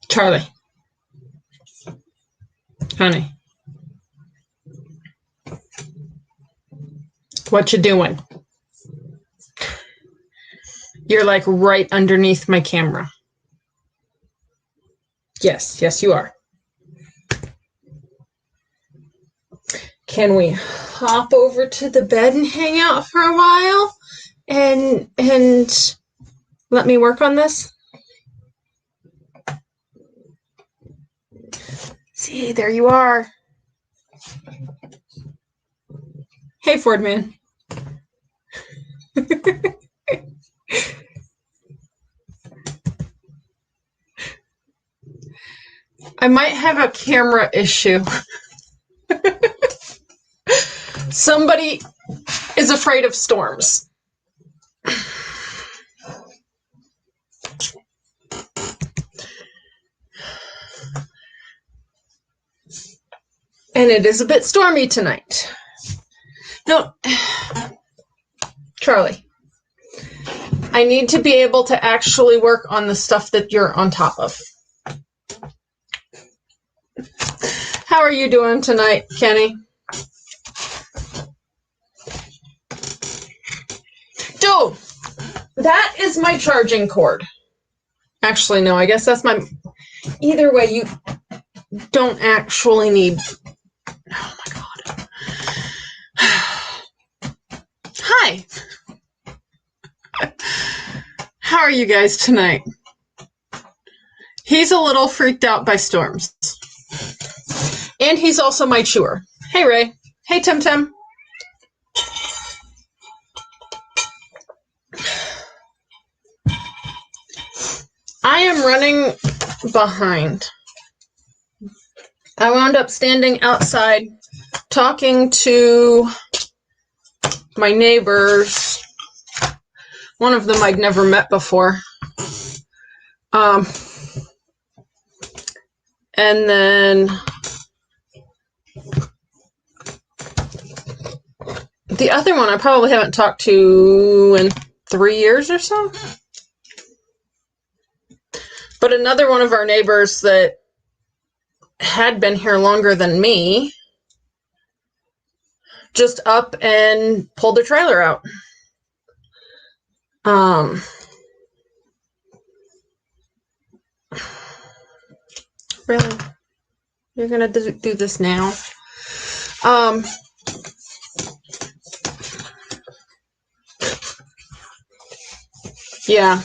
Charlie. Honey. What you doing? You're like right underneath my camera. Yes, yes, you are. Can we hop over to the bed and hang out for a while and let me work on this? See, there you are. Hey, Ford man. I might have a camera issue. Somebody is afraid of storms. And it is a bit stormy tonight. No, Charlie, I need to be able to actually work on the stuff that you're on top of. How are you doing tonight, Kenny? Dude, that is my charging cord. Actually, no, I guess that's my... Either way, you don't actually need... Oh, my God. Hi. How are you guys tonight? He's a little freaked out by storms. And he's also my chewer. Hey, Ray. Hey, Tim Tim. I am running behind. I wound up standing outside talking to my neighbors. One of them I'd never met before. And then the other one I probably haven't talked to in 3 years or so. But another one of our neighbors that had been here longer than me just up and pulled their trailer out. Really? You're gonna do this now? Yeah.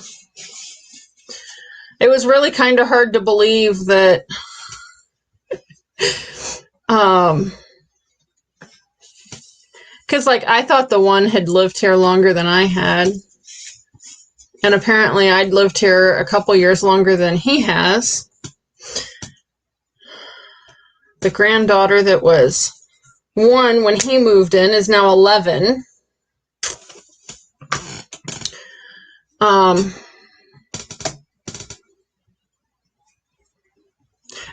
It was really kind of hard to believe that because like I thought the one had lived here longer than I had, and apparently I'd lived here a couple years longer than he has. The granddaughter that was 1 when he moved in is now 11.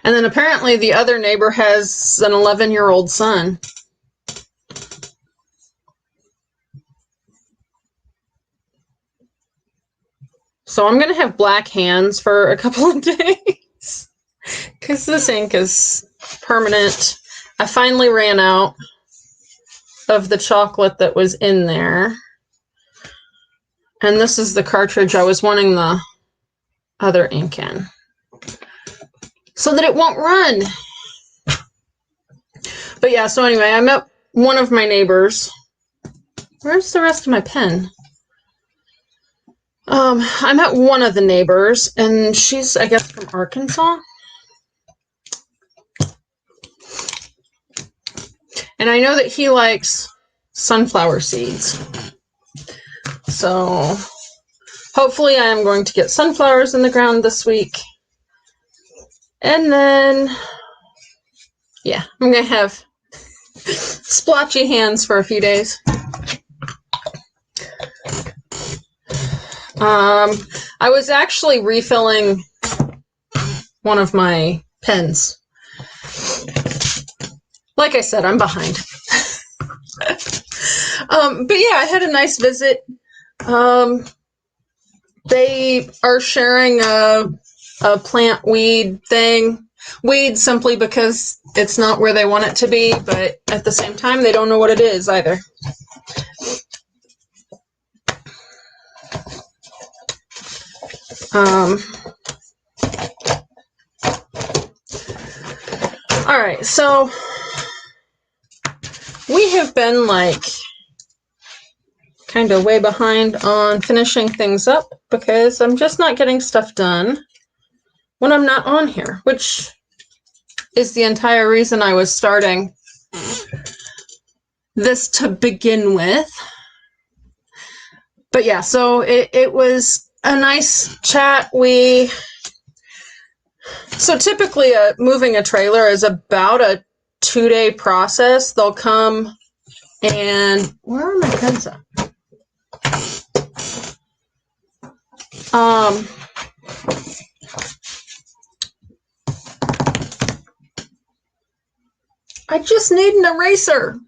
And then apparently the other neighbor has an 11-year-old son. So I'm going to have black hands for a couple of days because this ink is permanent. I finally ran out of the chocolate that was in there. And this is the cartridge I was wanting the other ink in, so that it won't run. But yeah, so anyway, I met one of my neighbors. Where's the rest of my pen? I met one of the neighbors, and she's, I guess, from Arkansas. And I know that he likes sunflower seeds. So hopefully I am going to get sunflowers in the ground this week. And then, yeah, I'm going to have splotchy hands for a few days. I was actually refilling one of my pens. Like I said, I'm behind. But yeah, I had a nice visit. They are sharing a plant weed thing. Weed simply because it's not where they want it to be, but at the same time, they don't know what it is either. All right, so we have been like kind of way behind on finishing things up because I'm just not getting stuff done when I'm not on here, which is the entire reason I was starting this to begin with. But yeah, so it was a nice chat. So typically moving a trailer is about a 2-day process. They'll come and, where are my pens at? I just need an eraser.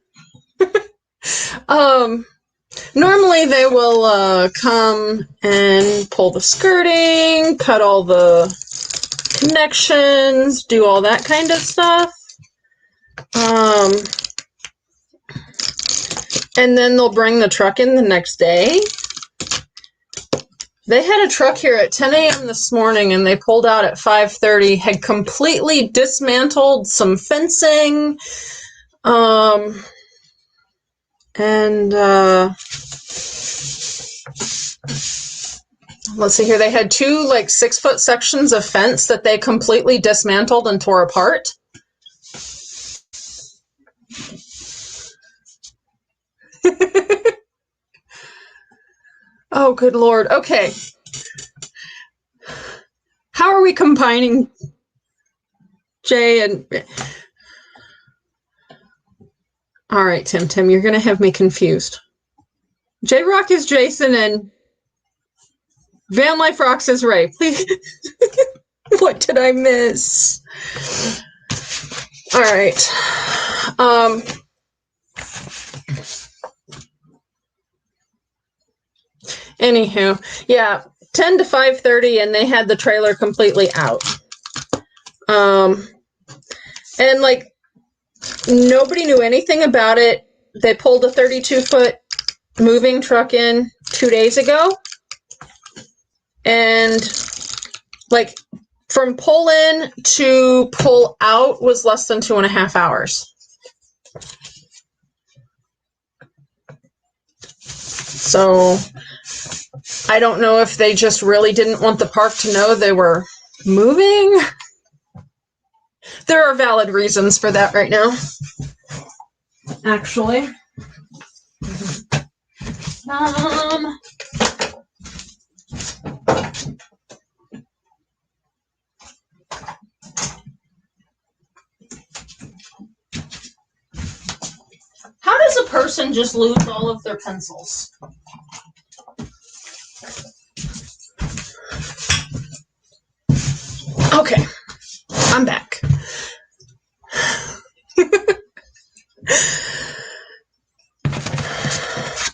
Normally they will come and pull the skirting, cut all the connections, do all that kind of stuff. And then they'll bring the truck in the next day. They had a truck here at 10 a.m. this morning and they pulled out at 5:30, had completely dismantled some fencing. Let's see here. They had 2 like 6-foot sections of fence that they completely dismantled and tore apart. Oh, good Lord. Okay. How are we combining Jay and... All right, Tim, you're going to have me confused. J-Rock is Jason and Van Life Rocks is Ray. Please. What did I miss? All right. Anywho, yeah, 10 to 5:30 and they had the trailer completely out. And like nobody knew anything about it. They pulled a 32-foot moving truck in 2 days ago. And like from pull in to pull out was less than 2.5 hours. So I don't know if they just really didn't want the park to know they were moving. There are valid reasons for that right now, actually. How does a person just lose all of their pencils? Okay, I'm back.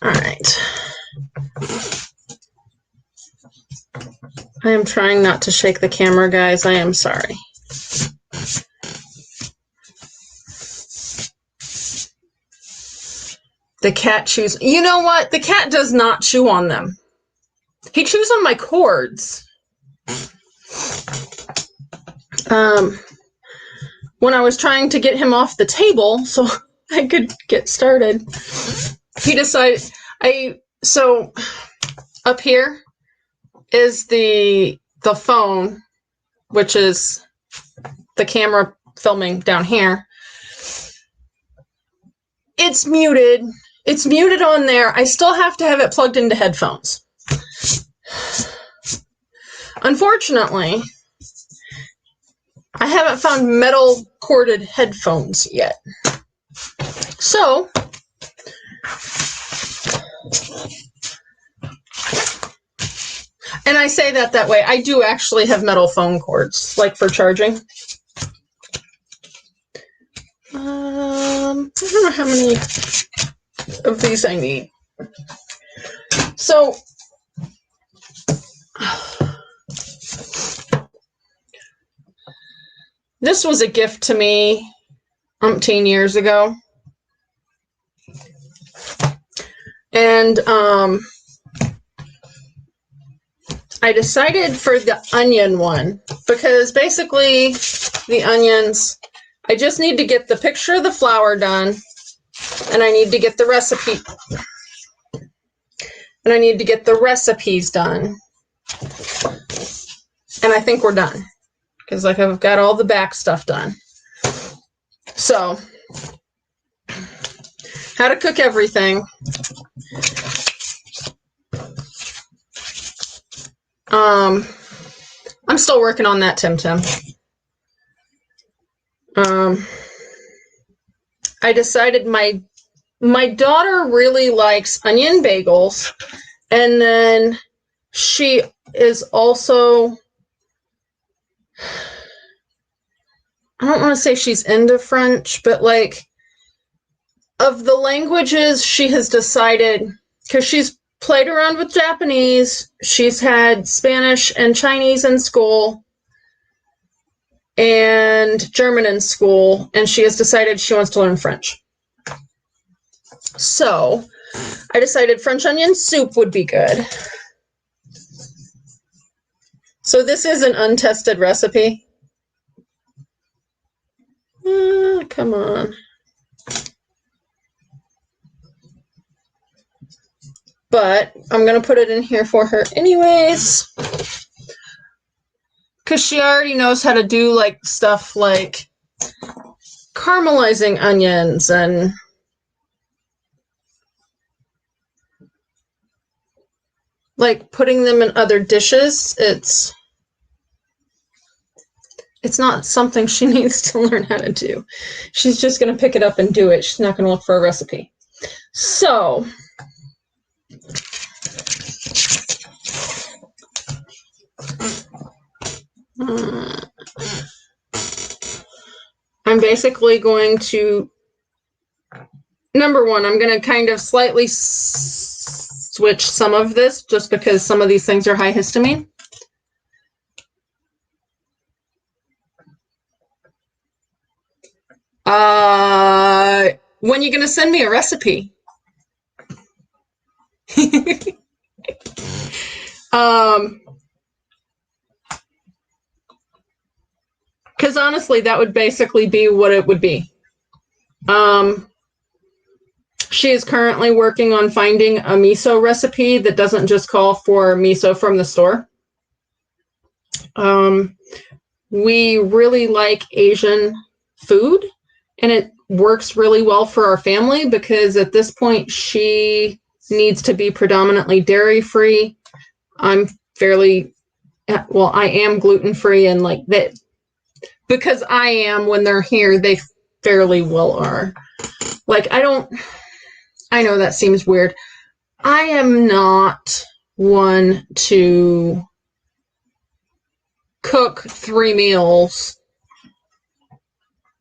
All right. I am trying not to shake the camera, guys. I am sorry. The cat chews. You know what? The cat does not chew on them. He chews on my cords. When I was trying to get him off the table so I could get started, he decided so up here is the phone, which is the camera filming down here. It's muted. It's muted on there. I still have to have it plugged into headphones. Unfortunately, I haven't found metal corded headphones yet. So, and I say that way. I do actually have metal phone cords, like for charging. I don't know how many. of these I need. So this was a gift to me umpteen years ago. And I decided for the onion one because basically the onions, I just need to get the picture of the flour done, and I need to get the recipe, and I need to get the recipes done. And I think we're done because like I've got all the back stuff done. So, how to cook everything. I'm still working on that, Tim Tim. I decided my daughter really likes onion bagels, and then she is also, I don't want to say she's into French, but like of the languages she has decided, because she's played around with Japanese, she's had Spanish and Chinese in school and German in school, and she has decided she wants to learn French. So I decided French onion soup would be good. So this is an untested recipe. Come on. But I'm going to put it in here for her anyways. Because she already knows how to do like stuff like caramelizing onions and like putting them in other dishes. It's not something she needs to learn how to do. She's just going to pick it up and do it. She's not going to look for a recipe. So I'm basically going to, number one, I'm going to kind of slightly switch some of this just because some of these things are high histamine. When are you going to send me a recipe? Because honestly, that would basically be what it would be. She is currently working on finding a miso recipe that doesn't just call for miso from the store. We really like Asian food, and it works really well for our family because at this point she needs to be predominantly dairy-free. I'm fairly, well, I am gluten-free, and like that, because I am, when they're here, they fairly well are. Like, I know that seems weird. I am not one to cook 3 meals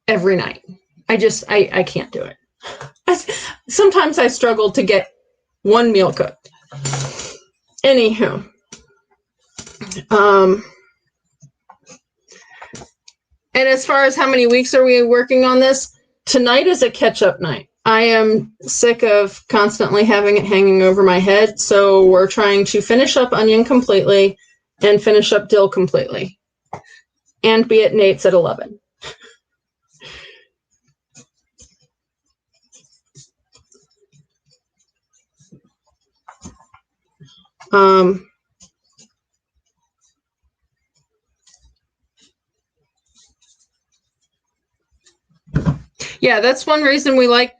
every night. I can't do it. Sometimes I struggle to get 1 meal cooked. Anywho, and as far as how many weeks are we working on this, tonight is a catch-up night. I am sick of constantly having it hanging over my head, so we're trying to finish up onion completely and finish up dill completely and be at Nate's at 11. Yeah, that's one reason we like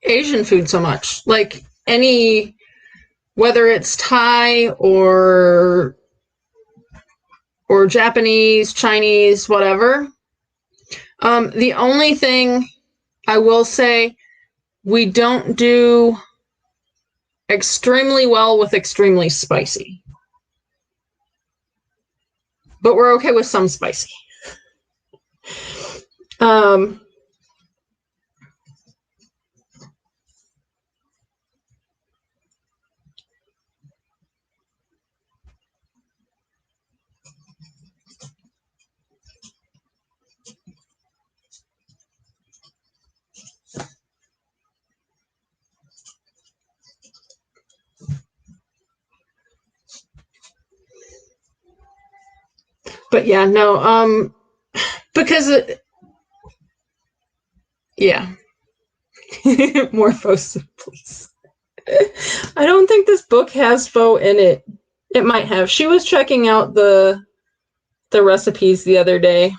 Asian food so much. Like whether it's Thai or Japanese, Chinese, whatever. The only thing I will say, we don't do extremely well with extremely spicy. But we're okay with some spicy. But yeah, no, because yeah. More faux, please. I don't think this book has faux in it. It might have. She was checking out the recipes the other day.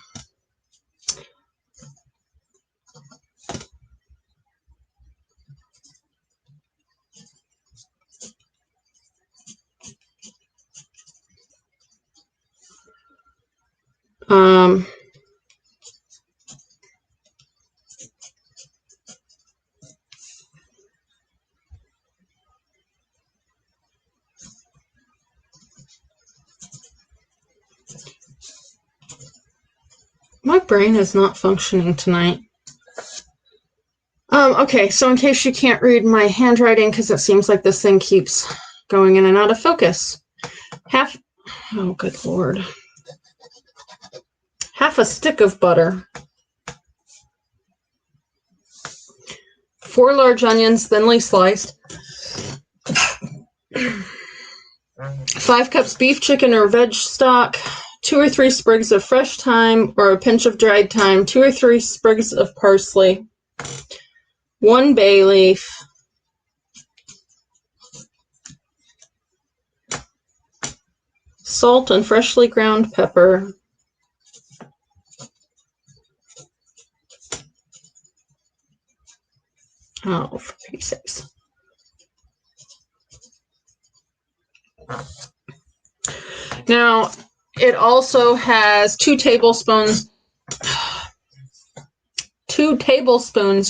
My brain is not functioning tonight. Okay, so in case you can't read my handwriting, because it seems like this thing keeps going in and out of focus. Oh, good Lord. Half a stick of butter. 4 large onions, thinly sliced. 5 cups beef, chicken, or veg stock. 2 or 3 sprigs of fresh thyme or a pinch of dried thyme. 2 or 3 sprigs of parsley. 1 bay leaf. Salt and freshly ground pepper. Oh, for Pete's sakes. Now, it also has 2 tablespoons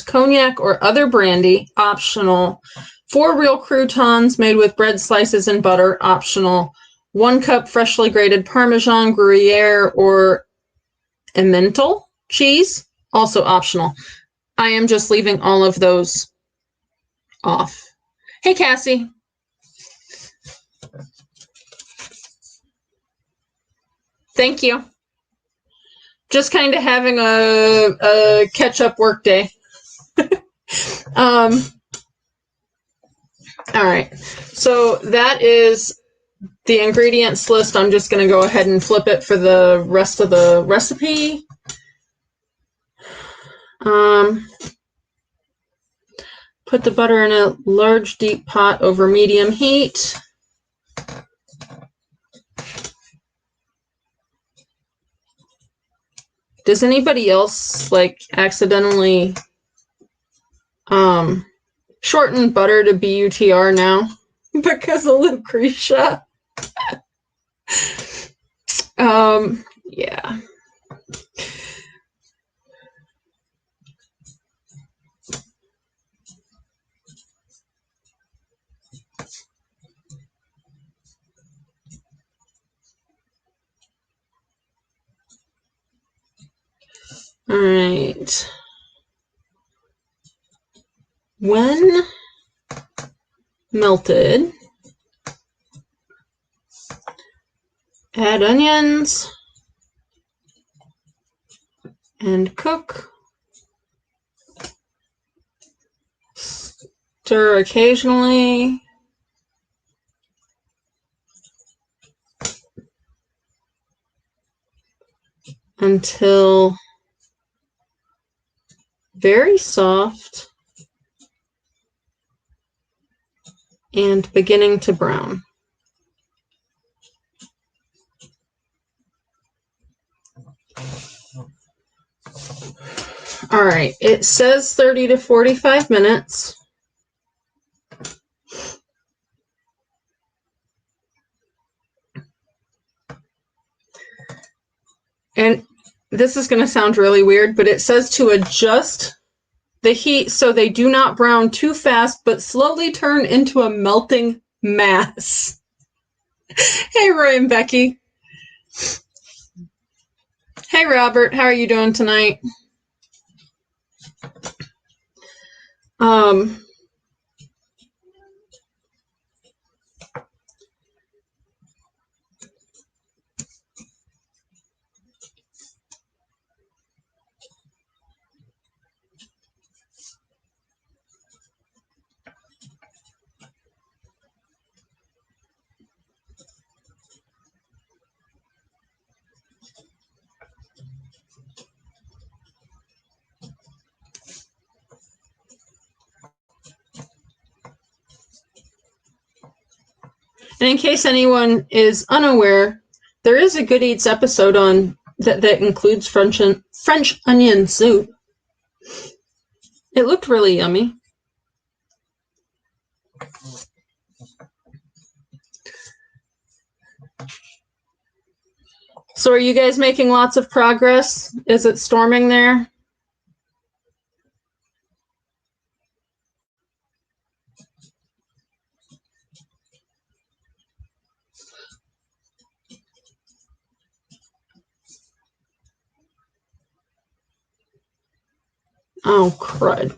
cognac or other brandy, optional. 4 real croutons made with bread slices and butter, optional. 1 cup freshly grated Parmesan, Gruyere, or Emmental cheese, also optional. I am just leaving all of those off. Hey, Cassie. Thank you. Just kind of having a catch-up work day. All right. So that is the ingredients list. I'm just going to go ahead and flip it for the rest of the recipe. Put the butter in a large, deep pot over medium heat. Does anybody else like accidentally shorten butter to BUTR now because of Lucretia? Yeah. All right. When melted, add onions and cook. Stir occasionally. Until very soft and beginning to brown. All right, it says 30 to 45 minutes. And this is going to sound really weird, but it says to adjust the heat so they do not brown too fast, but slowly turn into a melting mass. Hey, Roy and Becky. Hey, Robert. How are you doing tonight? And in case anyone is unaware, there is a Good Eats episode on that includes French onion soup. It looked really yummy. So are you guys making lots of progress? Is it storming there? Oh, crud.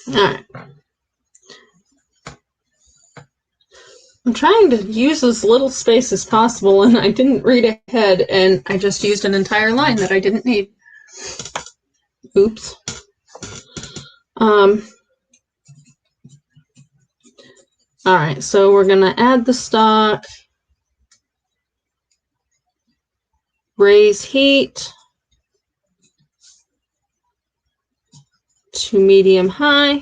All right. I'm trying to use as little space as possible, and I didn't read ahead, and I just used an entire line that I didn't need. Oops. All right, so we're going to add the stock, raise heat to medium high.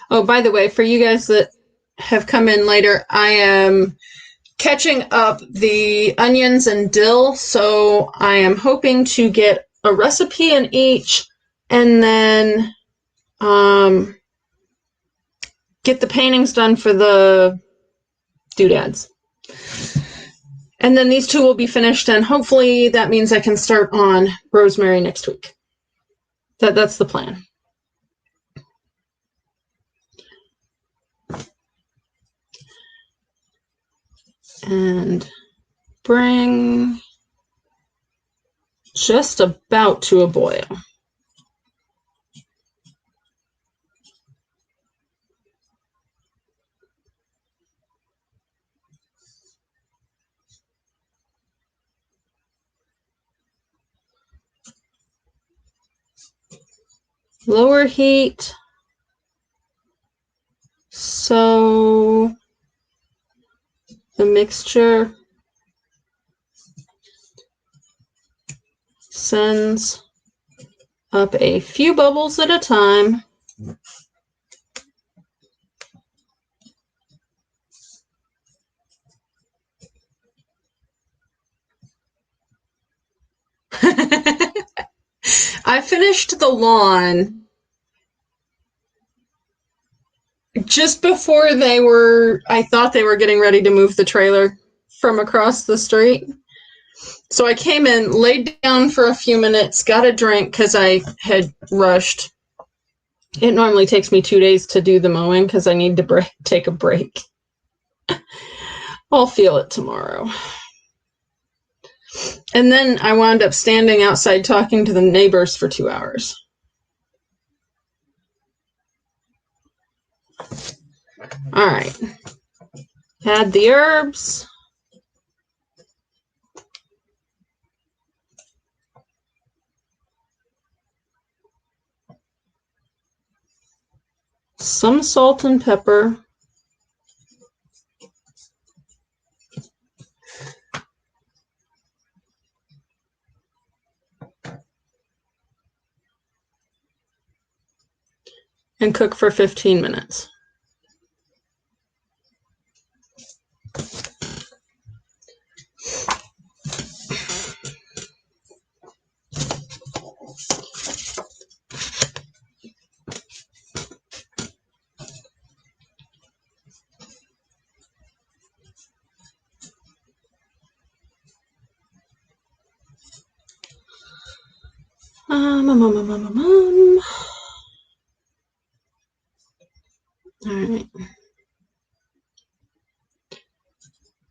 Oh, by the way, for you guys that have come in later, I am catching up the onions and dill, so I am hoping to get a recipe in each and then get the paintings done for the doodads. And then these two will be finished, and hopefully that means I can start on rosemary next week. That's the plan. And bring just about to a boil. Lower heat so the mixture sends up a few bubbles at a time. I finished the lawn just before I thought they were getting ready to move the trailer from across the street. So I came in, laid down for a few minutes, got a drink because I had rushed. It normally takes me 2 days to do the mowing because I need to take a break. I'll feel it tomorrow. And then I wound up standing outside talking to the neighbors for 2 hours. All right. Add the herbs. Some salt and pepper. And cook for 15 minutes. All right.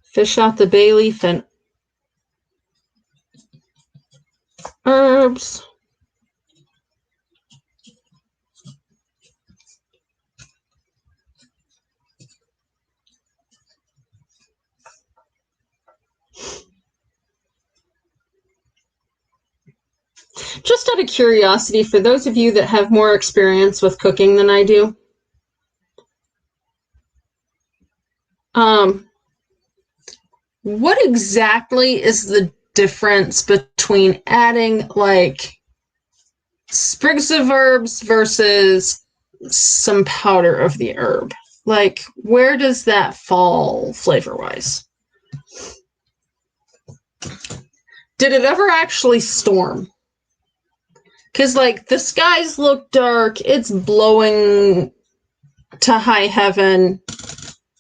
Fish out the bay leaf and herbs. Just out of curiosity, for those of you that have more experience with cooking than I do, what exactly is the difference between adding like sprigs of herbs versus some powder of the herb. Like, where does that fall flavor-wise? Did it ever actually storm? Because, like, the skies look dark, it's blowing to high heaven,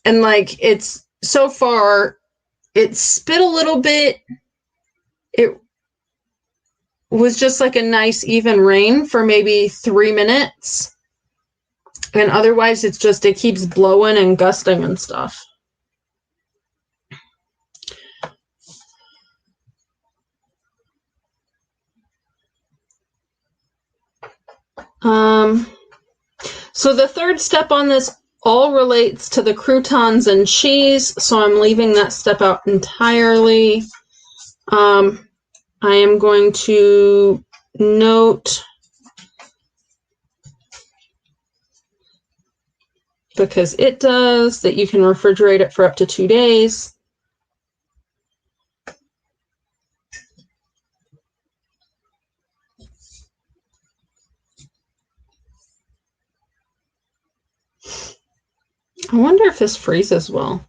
and, like, it's, so far, it spit a little bit. It was just like a nice even rain for maybe 3 minutes. And otherwise, it's just, it keeps blowing and gusting and stuff. So the third step on this all relates to the croutons and cheese, so I'm leaving that step out entirely. I am going to note, because it does, that you can refrigerate it for up to 2 days. I wonder if this freezes well.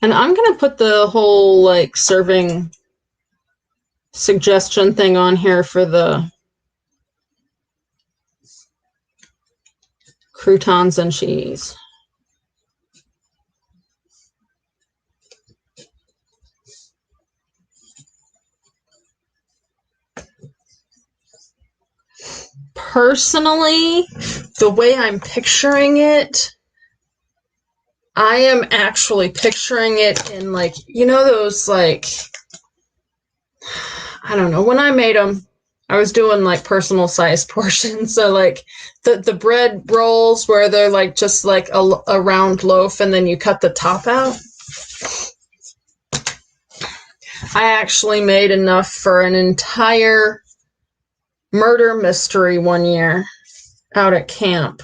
And I'm going to put the whole, like, serving suggestion thing on here for the croutons and cheese. Personally, the way I'm picturing it, I am actually picturing it in, like, you know those, like, I don't know, when I made them, I was doing, like, personal size portions. So, like, the bread rolls where they're, like, just, like, a round loaf and then you cut the top out. I actually made enough for an entire murder mystery one year out at camp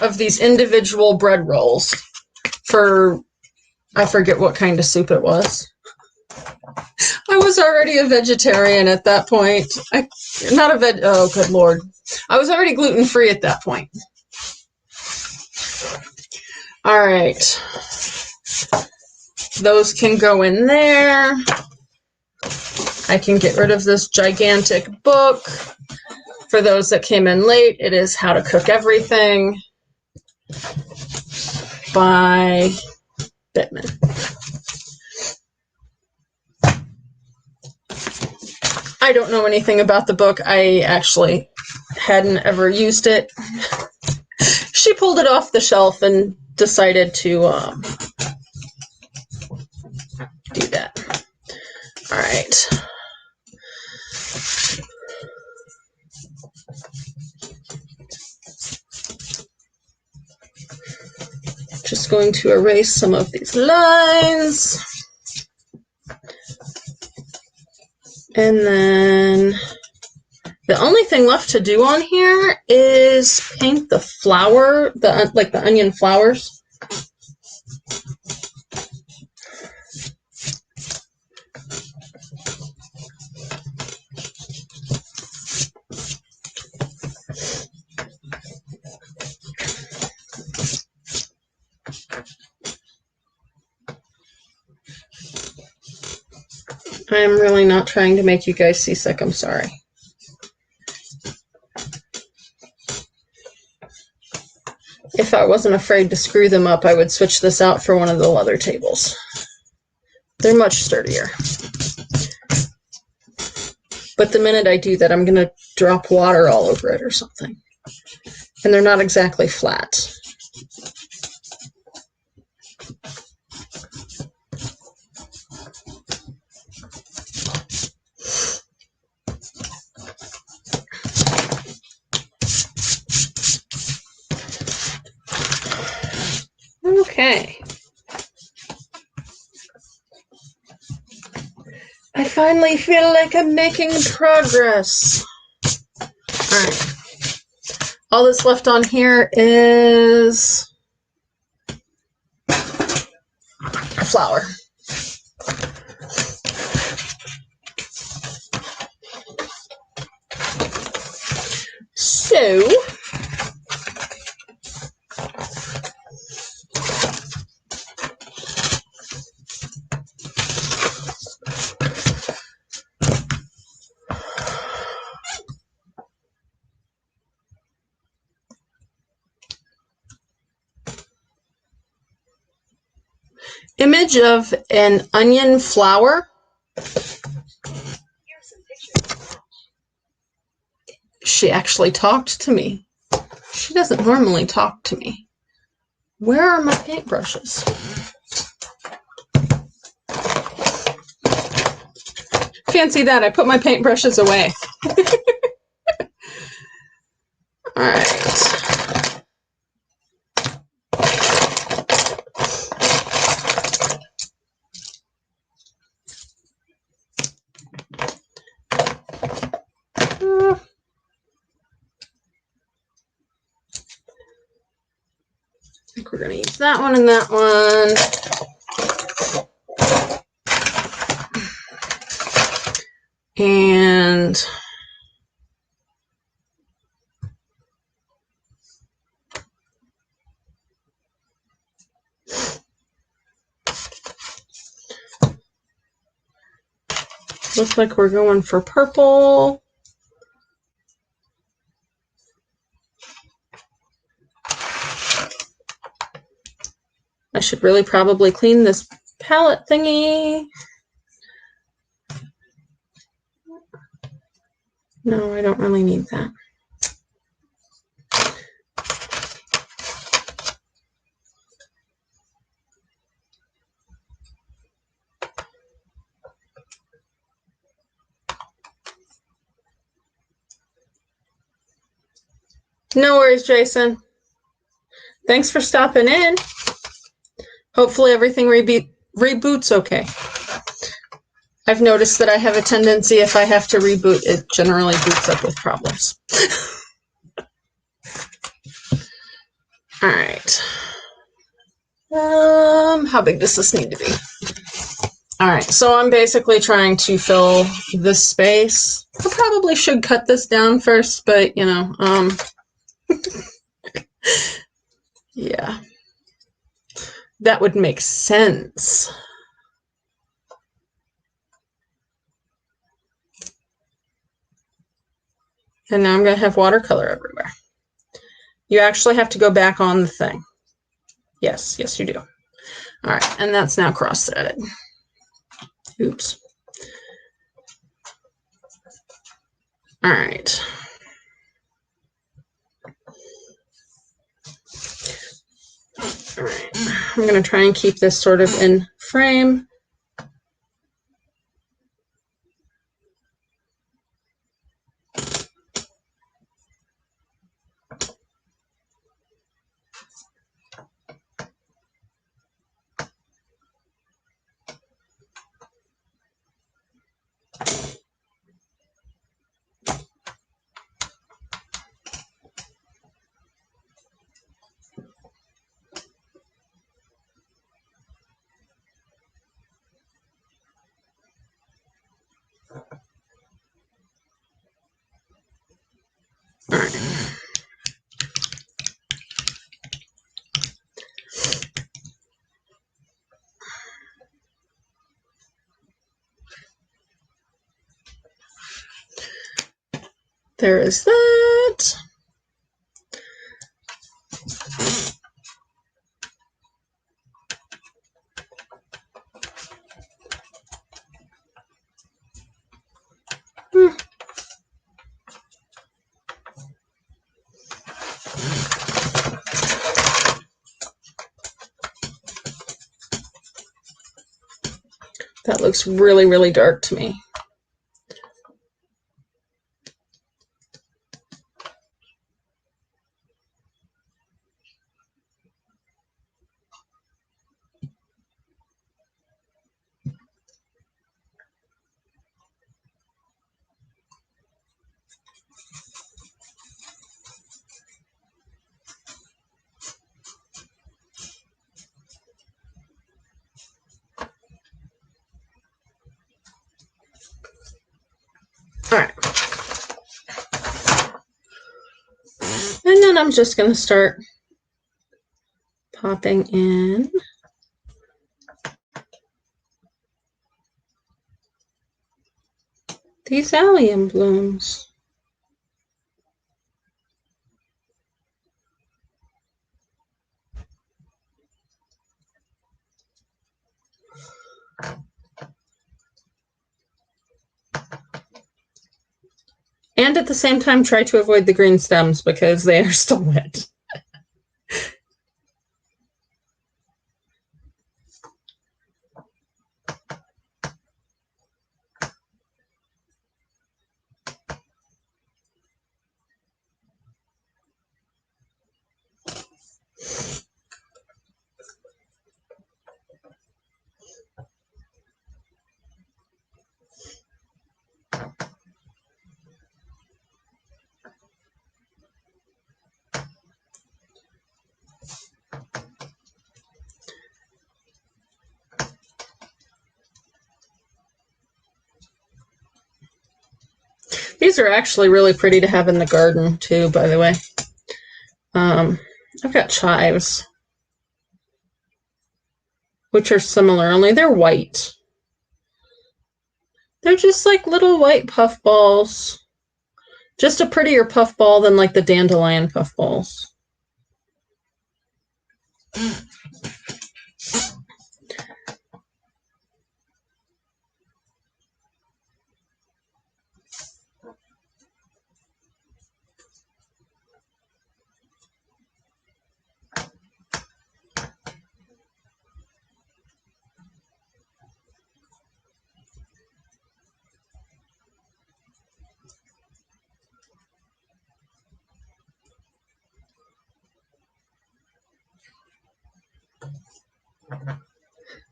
of these individual bread rolls for, I forget what kind of soup it was. I was already a vegetarian at that point. Oh, good Lord. I was already gluten-free at that point. All right. Those can go in there. I can get rid of this gigantic book. For those that came in late, it is How to Cook Everything by Bittman. I don't know anything about the book. I actually hadn't ever used it. She pulled it off the shelf and decided to do that. All right. Just going to erase some of these lines. And then the only thing left to do on here is paint the flour, like the onion flowers. I'm really not trying to make you guys seasick, I'm sorry. If I wasn't afraid to screw them up, I would switch this out for one of the leather tables. They're much sturdier. But the minute I do that, I'm going to drop water all over it or something. And they're not exactly flat. Okay. I finally feel like I'm making progress. All right. All that's left on here is flour. So, image of an onion flower. She actually talked to me. She doesn't normally talk to me. Where are my paintbrushes? Fancy that, I put my paintbrushes away. All right. I think we're going to use that one and that one. And looks like we're going for purple. I should really probably clean this palette thingy. No, I don't really need that. No worries, Jason. Thanks for stopping in. Hopefully everything reboots okay. I've noticed that I have a tendency, if I have to reboot, it generally boots up with problems. All right. How big does this need to be? All right, so I'm basically trying to fill this space. I probably should cut this down first, but you know, yeah, that would make sense. And now I'm going to have watercolor everywhere. You actually have to go back on the thing. Yes, yes, you do. All right, and that's now cross-threaded. Oops. All right. All right. I'm going to try and keep this sort of in frame. All right. There is that. That looks really, really dark to me. All right. And then I'm just going to start popping in these allium blooms. And at the same time, try to avoid the green stems because they are still wet. These are actually really pretty to have in the garden too, by the way. I've got chives, which are similar, only they're white. They're just like little white puff balls. Just a prettier puff ball than like the dandelion puff balls.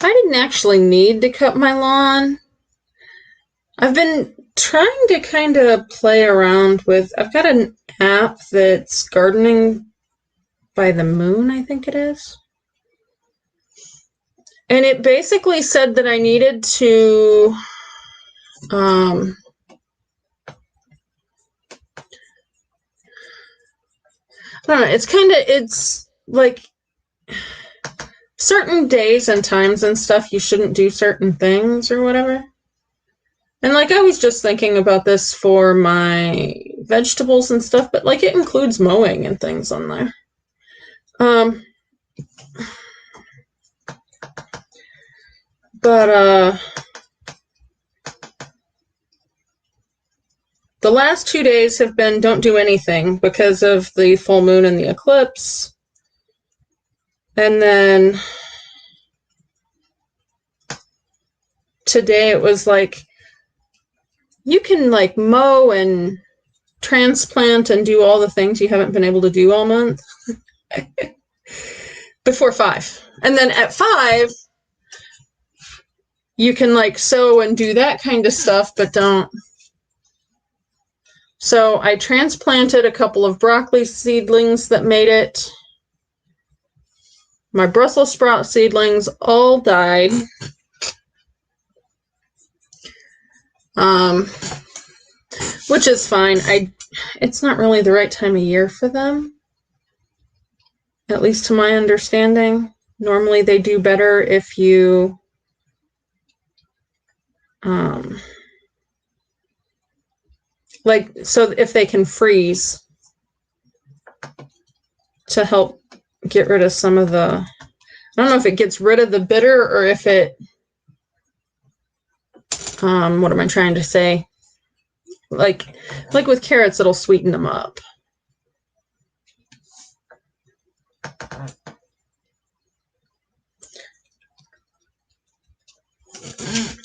I didn't actually need to cut my lawn. I've been trying to kind of play around with, I've got an app that's gardening by the moon, I think it is. And it basically said that I needed to I don't know, it's like certain days and times and stuff you shouldn't do certain things or whatever. And like I was just thinking about this for my vegetables and stuff, but like it includes mowing and things on there. But the last 2 days have been don't do anything because of the full moon and the eclipse. And then today it was like, you can like mow and transplant and do all the things you haven't been able to do all month before 5. And then at 5, you can like sow and do that kind of stuff, but don't. So I transplanted a couple of broccoli seedlings that made it. My Brussels sprout seedlings all died. Which is fine. It's not really the right time of year for them, at least to my understanding. Normally they do better if you so if they can freeze to help get rid of some of the, I don't know if it gets rid of the bitter or if it, what am I trying to say? Like with carrots, it'll sweeten them up.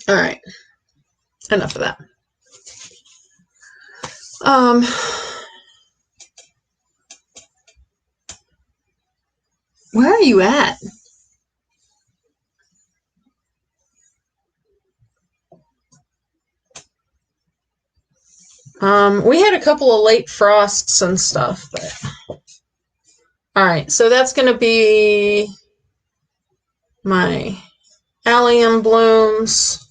All right, enough of that. Where are you at? We had a couple of late frosts and stuff, but all right, so that's going to be my allium blooms.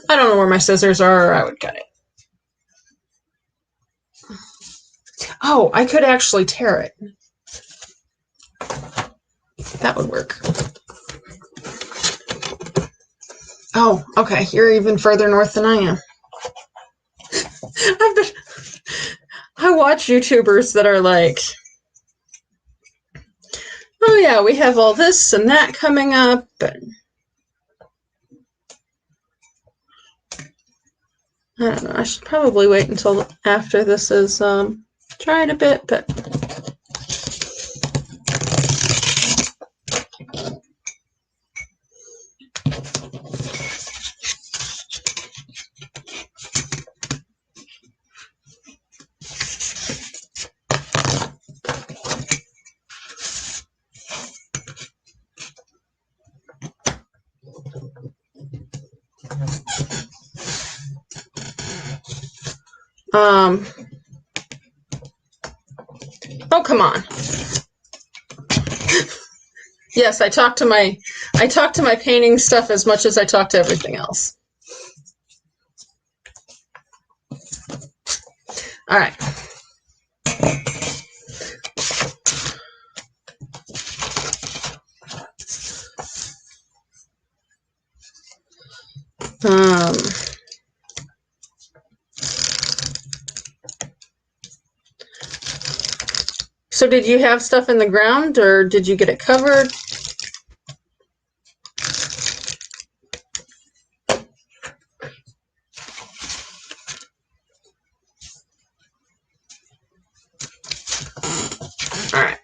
I don't know where my scissors are, or I would cut it. Oh, I could actually tear it. That would work. Oh, okay. You're even further north than I am. I watch YouTubers that are like, oh yeah, we have all this and that coming up, and I don't know. I should probably wait until after this is dried a bit, but oh, come on. Yes, I talk to my painting stuff as much as I talk to everything else. All right. So did you have stuff in the ground, or did you get it covered? All right.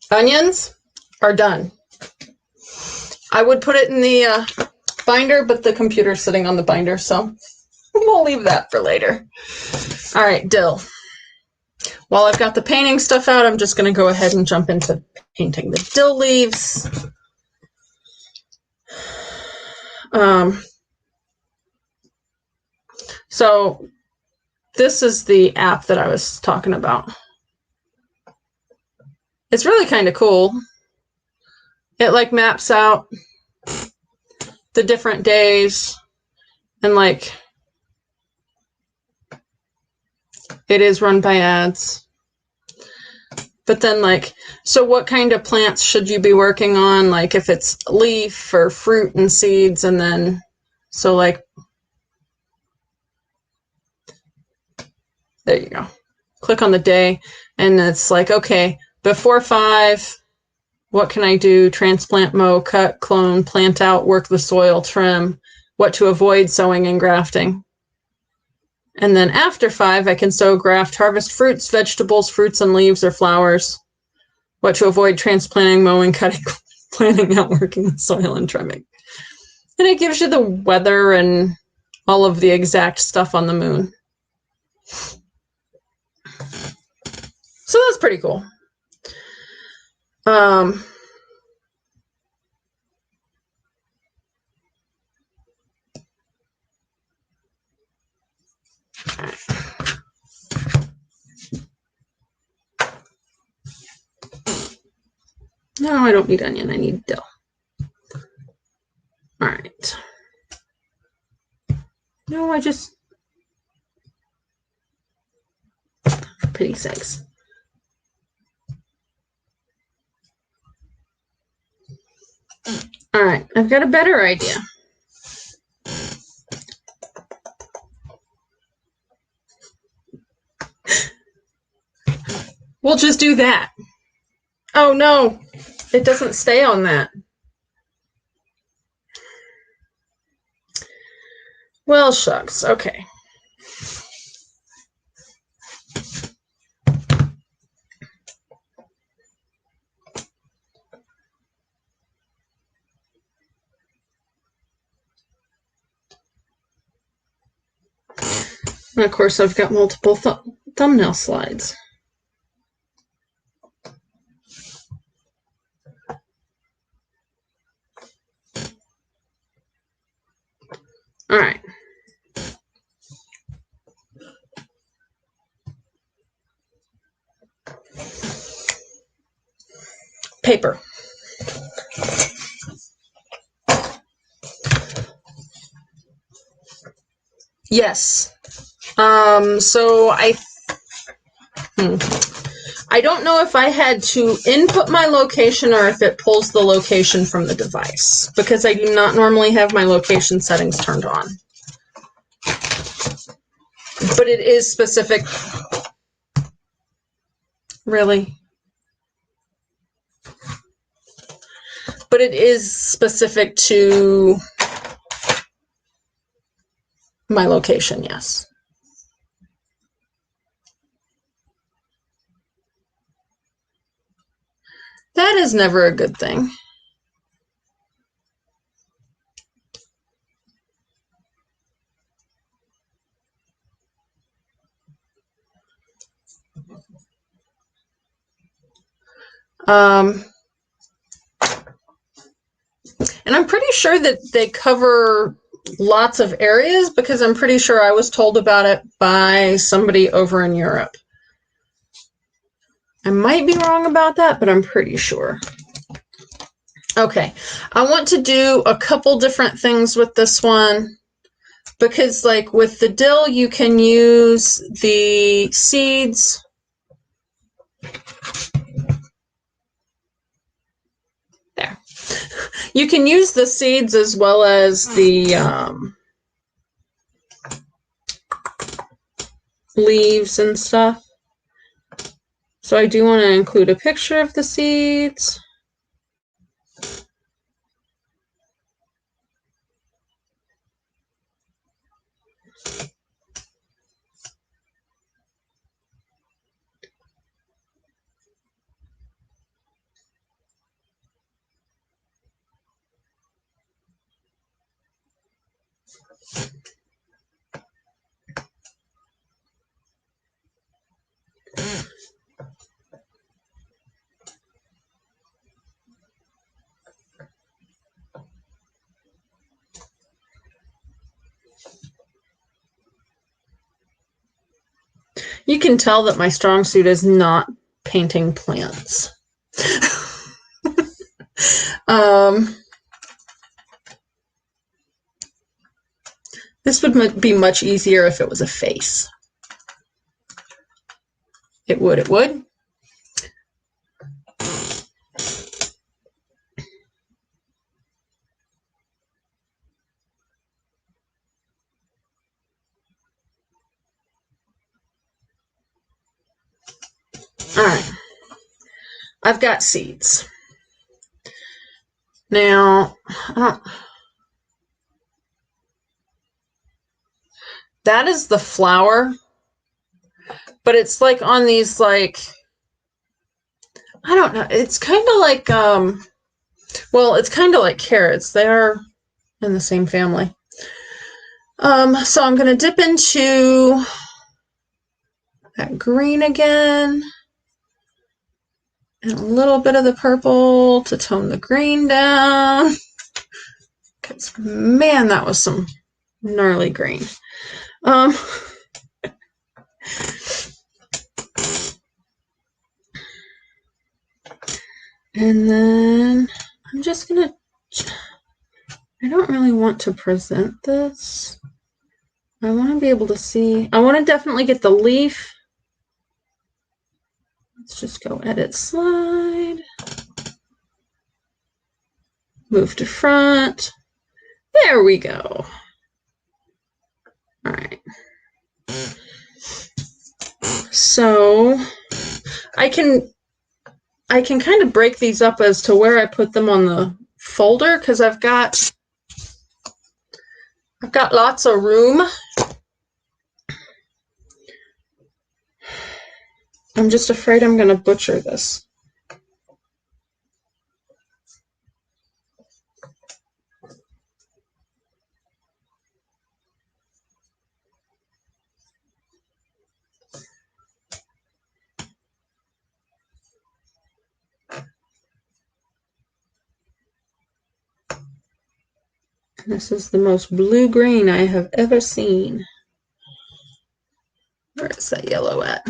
Onions are done. I would put it in the binder, but the computer's sitting on the binder, so we'll leave that for later. All right, dill. While I've got the painting stuff out, I'm just going to go ahead and jump into painting the dill leaves. So this is the app that I was talking about. It's really kind of cool. It like maps out the different days, and like it is run by ads. But then like, so what kind of plants should you be working on? Like if it's leaf or fruit and seeds, and then, so like, there you go. Click on the day, and it's like, okay, before 5, what can I do? Transplant, mow, cut, clone, plant out, work the soil, trim, what to avoid sowing and grafting. And then after 5, I can sow, graft, harvest fruits, vegetables, fruits and leaves or flowers, what to avoid transplanting, mowing, cutting, planting out, working the soil, and trimming. And it gives you the weather and all of the exact stuff on the moon. So that's pretty cool. No, I don't need onion. I need dill. All right. No, I just, for pity's sakes. All right, I've got a better idea. We'll just do that. Oh no, it doesn't stay on that. Well, shucks. Okay. And of course, I've got multiple thumbnail slides. All right. Paper. Yes. So I don't know if I had to input my location or if it pulls the location from the device, because I do not normally have my location settings turned on. But it is specific. Really? But it is specific to my location, yes. That is never a good thing. And I'm pretty sure that they cover lots of areas, because I'm pretty sure I was told about it by somebody over in Europe. I might be wrong about that, but I'm pretty sure. Okay, I want to do a couple different things with this one, because like with the dill, you can use the seeds. There. You can use the seeds as well as the leaves and stuff. So I do want to include a picture of the seeds. You can tell that my strong suit is not painting plants. This would be much easier if it was a face. It would, it would. All right. I've got seeds. Now, that is the flower, but it's like on these, like, I don't know. It's kind of like, well, it's kind of like carrots. They are in the same family. So I'm going to dip into that green again, and a little bit of the purple to tone the green down. Because, man, that was some gnarly green. And then I'm just gonna, I don't really want to present this. I want to be able to see, I want to definitely get the leaf. Let's just go edit slide. Move to front. There we go. All right. So I can kind of break these up as to where I put them on the folder, because I've got lots of room. I'm just afraid I'm going to butcher this. This is the most blue-green I have ever seen. Where is that yellow at?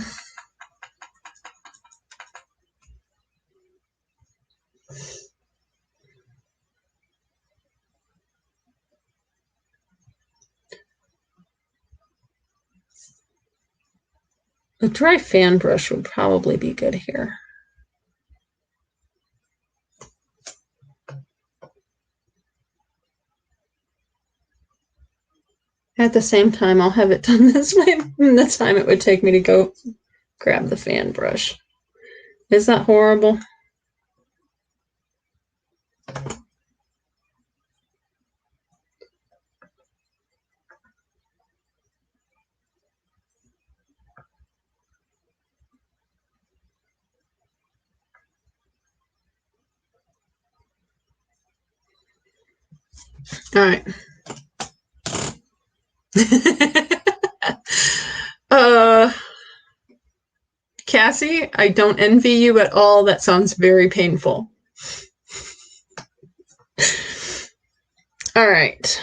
A dry fan brush would probably be good here. At the same time, I'll have it done this way in the time it would take me to go grab the fan brush. Is that horrible? All right. Cassie, I don't envy you at all. That sounds very painful. All right.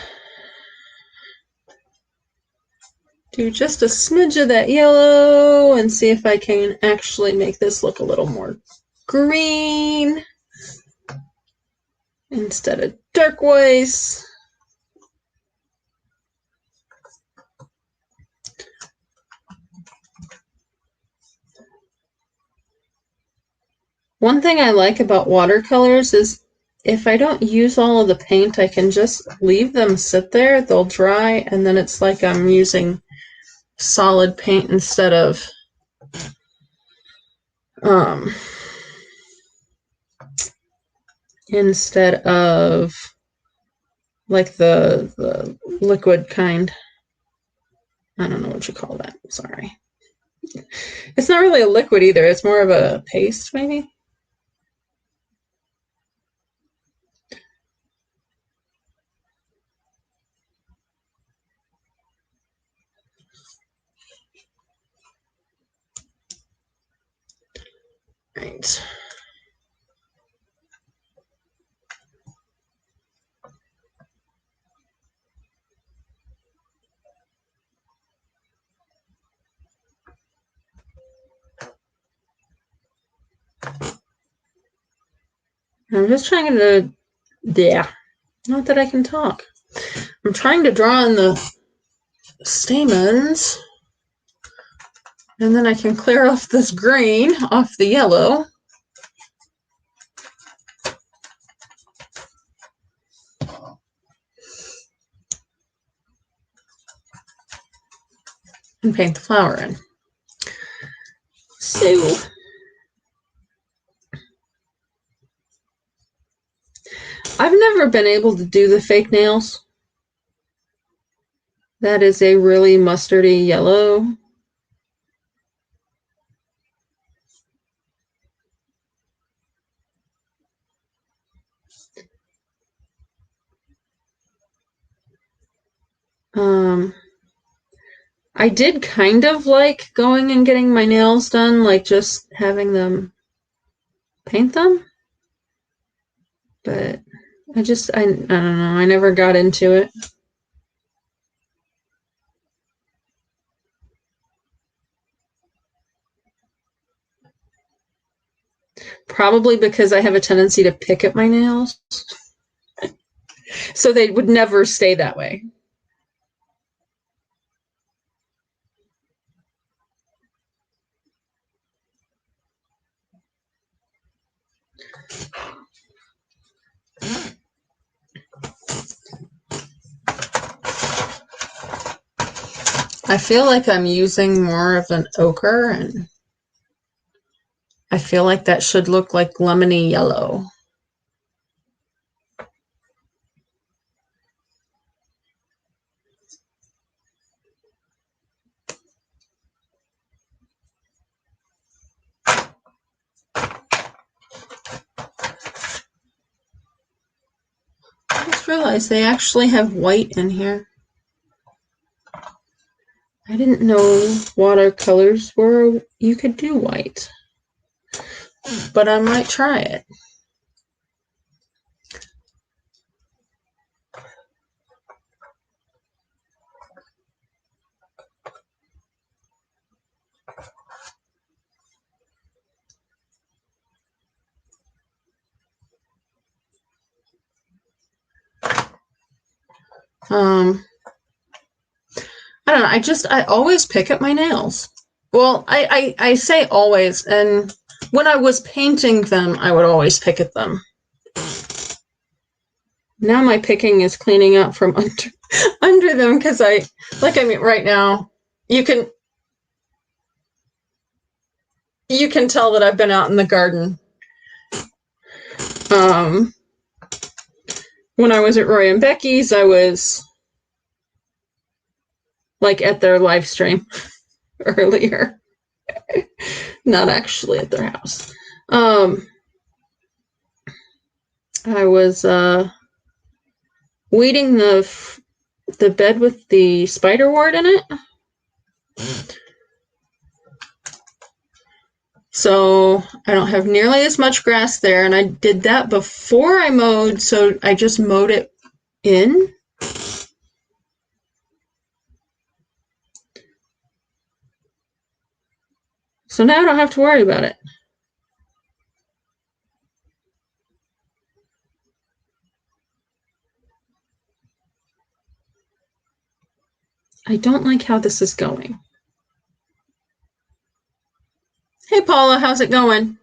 Do just a smidge of that yellow and see if I can actually make this look a little more green instead of turquoise. One thing I like about watercolors is if I don't use all of the paint, I can just leave them sit there. They'll dry, and then it's like I'm using solid paint instead of like the liquid kind. I don't know what you call that. Sorry. It's not really a liquid either. It's more of a paste, maybe. Right. I'm just trying to, not that I can talk. I'm trying to draw in the stamens, and then I can clear off this green off the yellow. And paint the flower in. So I've never been able to do the fake nails. That is a really mustardy yellow. I did kind of like going and getting my nails done, like just having them paint them. But I don't know, I never got into it. Probably because I have a tendency to pick at my nails. So they would never stay that way. I feel like I'm using more of an ochre, and I feel like that should look like lemony yellow. I just realized they actually have white in here. I didn't know watercolors were, you could do white, but I might try it. I don't know, I always pick at my nails. Well, I say always, and when I was painting them, I would always pick at them. Now my picking is cleaning up from under them because I mean right now you can tell that I've been out in the garden. When I was at Roy and Becky's, I was like at their live stream earlier. Not actually at their house. I was weeding the bed with the spiderwort in it. So I don't have nearly as much grass there, and I did that before I mowed, so I just mowed it in. So now I don't have to worry about it. I don't like how this is going. Hey Paula, how's it going?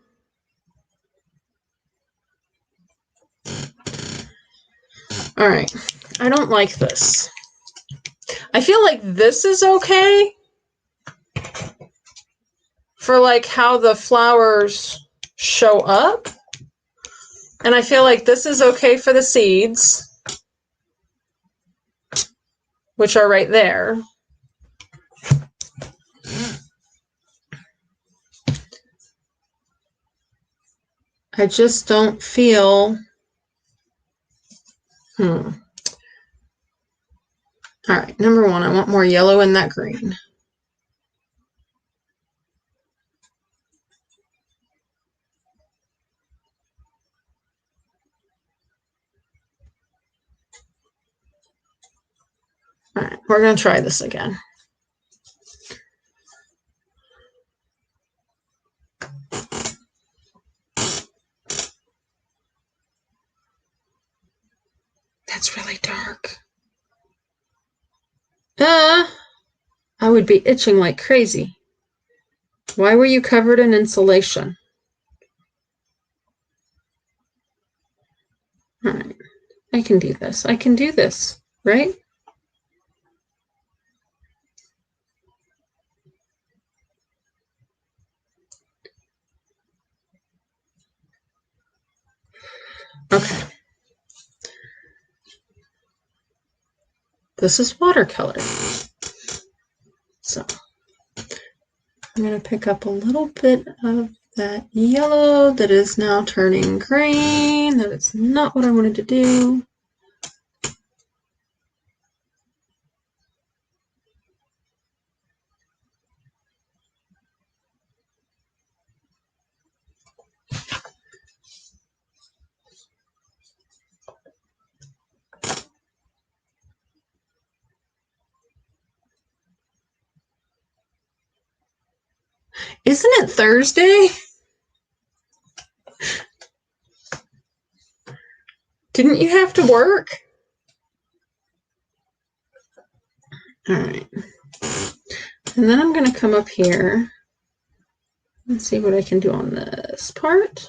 All right, I don't like this. I feel like this is okay for like how the flowers show up. And I feel like this is okay for the seeds, which are right there. I just don't feel, All right, number one, I want more yellow in that green. All right, we're going to try this again. That's really dark. I would be itching like crazy. Why were you covered in insulation? All right, I can do this. I can do this, right? Okay. This is watercolor. So I'm going to pick up a little bit of that yellow that is now turning green. That is not what I wanted to do. Isn't it Thursday? Didn't you have to work? All right. And then I'm going to come up here and see what I can do on this part.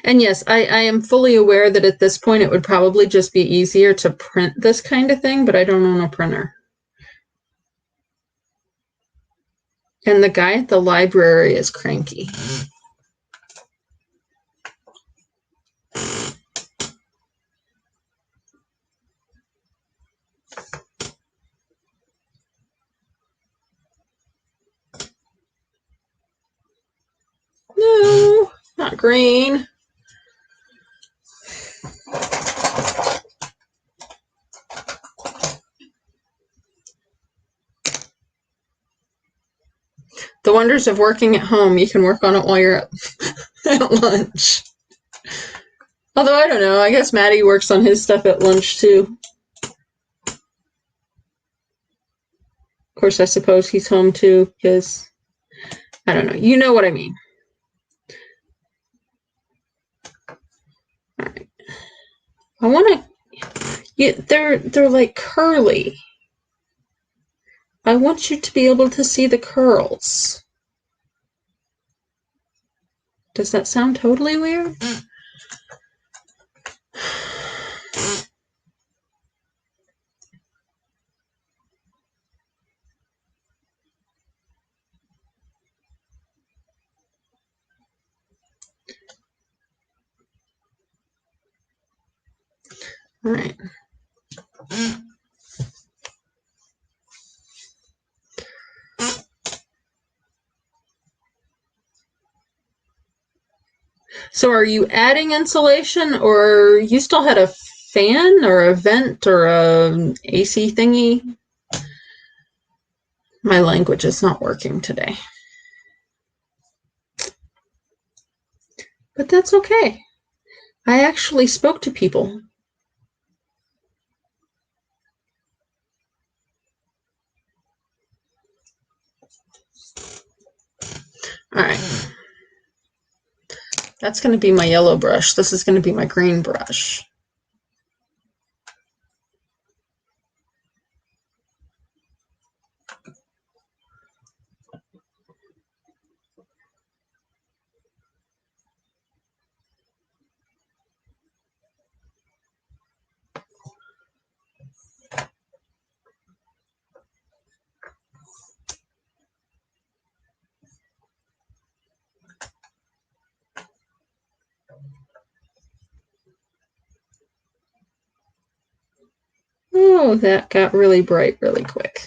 And yes, I am fully aware that at this point it would probably just be easier to print this kind of thing, but I don't own a printer. And the guy at the library is cranky. No, not green. The wonders of working at home. You can work on it while you're at lunch. Although, I don't know. I guess Maddie works on his stuff at lunch, too. Of course, I suppose he's home, too, because, I don't know. You know what I mean. All right. I want to, yeah, they're like curly. I want you to be able to see the curls. Does that sound totally weird? All right. So are you adding insulation, or you still had a fan or a vent or a AC thingy? My language is not working today. But that's okay. I actually spoke to people. All right. That's going to be my yellow brush. This is going to be my green brush. Oh, that got really bright really quick.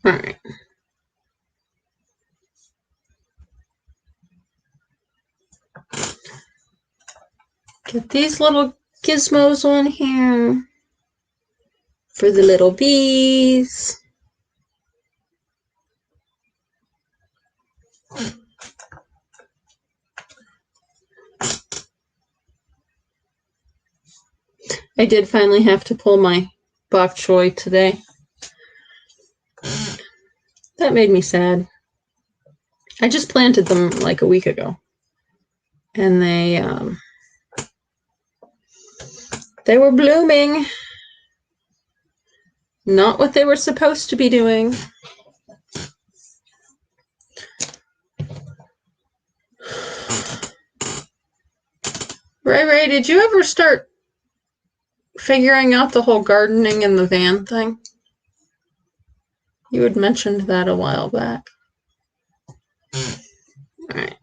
All right. Get these little gizmos on here for the little bees. I did finally have to pull my bok choy today. That made me sad. I just planted them like a week ago, and they were blooming. Not what they were supposed to be doing. Ray, did you ever start figuring out the whole gardening in the van thing? You had mentioned that a while back. All right.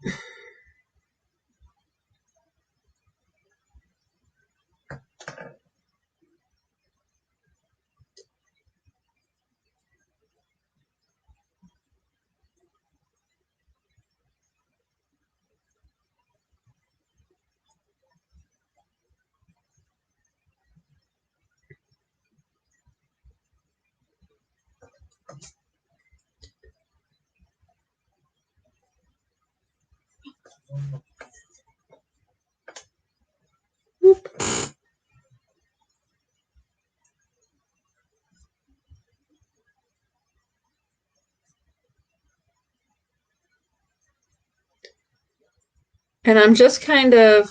And I'm just kind of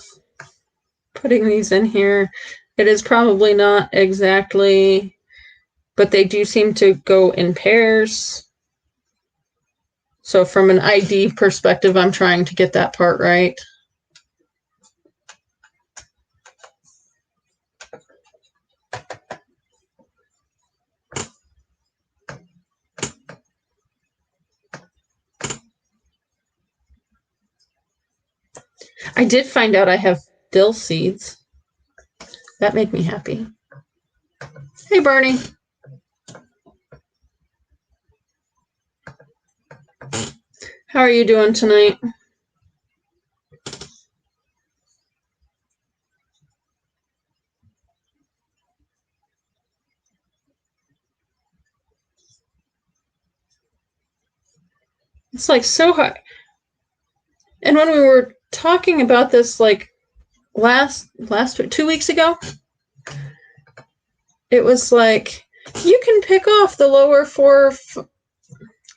putting these in here. It is probably not exactly, but they do seem to go in pairs. So from an ID perspective, I'm trying to get that part right. I did find out I have dill seeds. That made me happy. Hey, Barney. How are you doing tonight? It's like so hard. And when we were talking about this like last 2 weeks ago, it was like you can pick off the lower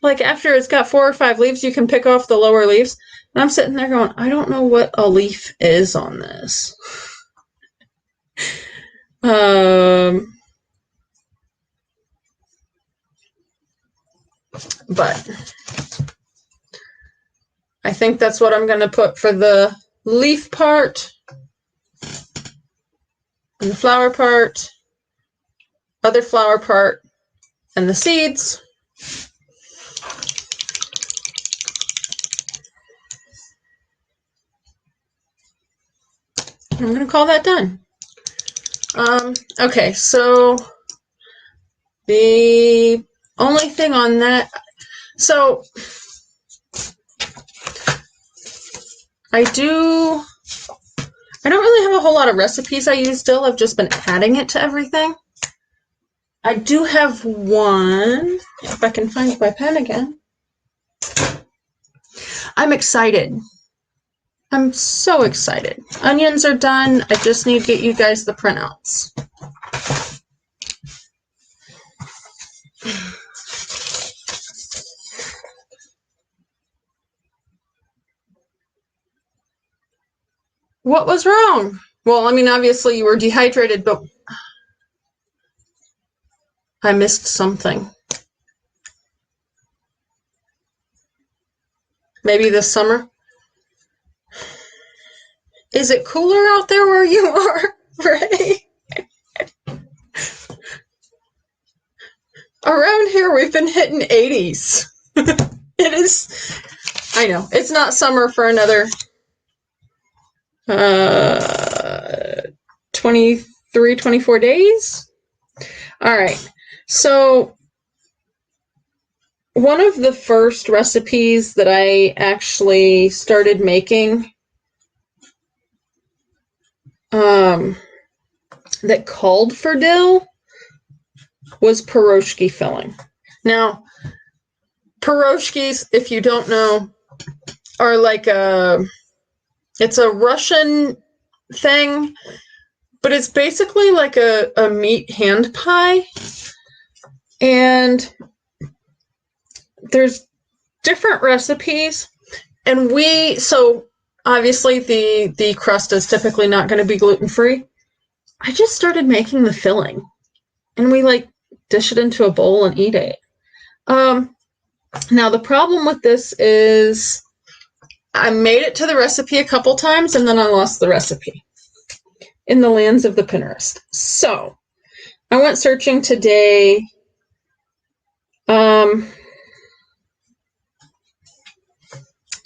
like after it's got 4 or 5 leaves, you can pick off the lower leaves. And I'm sitting there going, I don't know what a leaf is on this. But I think that's what I'm going to put for the leaf part and the flower part, other flower part, and the seeds. I'm going to call that done. Okay, so the only thing on that, so I don't really have a whole lot of recipes I use Dill. I've just been adding it to everything. I do have one, if I can find my pen again. I'm excited. I'm so excited. Onions are done. I just need to get you guys the printouts. What was wrong? Well, I mean, obviously you were dehydrated, but I missed something. Maybe this summer? Is it cooler out there where you are, Ray? Around here, we've been hitting 80s. It is, I know, it's not summer for another 23, 24 days. All right, so one of the first recipes that I actually started making that called for dill was pierogi filling. Now, pierogies, if you don't know, are like it's a Russian thing, but it's basically like a meat hand pie. And there's different recipes. And so obviously the crust is typically not going to be gluten-free. I just started making the filling. And we like dish it into a bowl and eat it. Now the problem with this is I made it to the recipe a couple times and then I lost the recipe in the lands of the Pinterest. So I went searching today.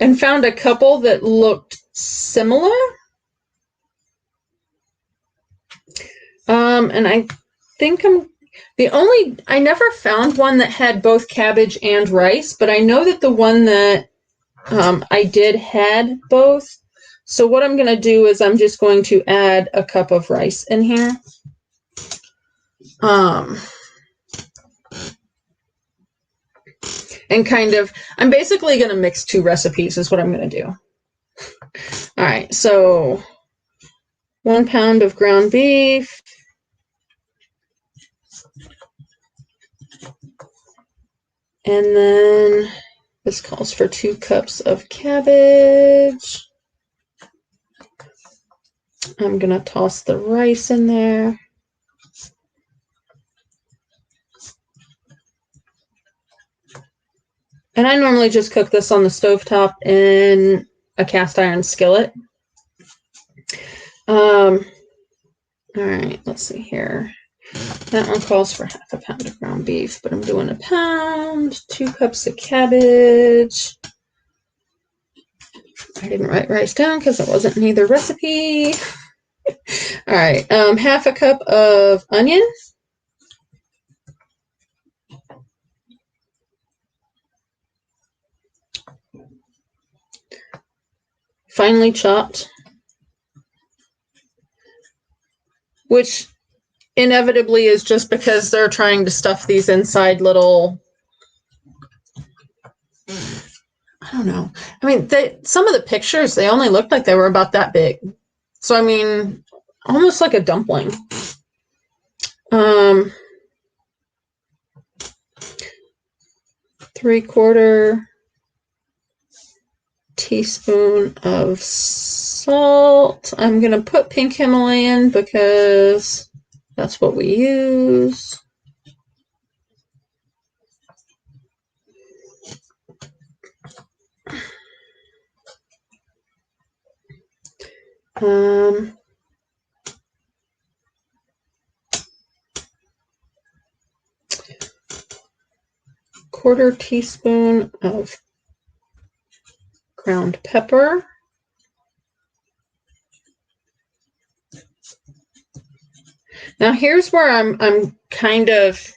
And found a couple that looked similar. And I think I never found one that had both cabbage and rice, but I know that the one that I did had both. So what I'm going to do is I'm just going to add a cup of rice in here. And I'm basically going to mix 2 recipes is what I'm going to do. All right, so 1 pound of ground beef. And then this calls for 2 cups of cabbage. I'm going to toss the rice in there. And I normally just cook this on the stovetop in a cast iron skillet. All right, let's see here. That one calls for 1/2 pound of ground beef, but I'm doing 1 pound, 2 cups of cabbage. I didn't write rice down because it wasn't in either recipe. All right, 1/2 cup of onion. finely chopped, which inevitably is just because they're trying to stuff these inside little, I don't know. I mean, some of the pictures, they only looked like they were about that big. So, I mean, almost like a dumpling. 3/4 teaspoon of salt. I'm going to put pink Himalayan because that's what we use. Quarter teaspoon of ground pepper. Now here's where I'm kind of,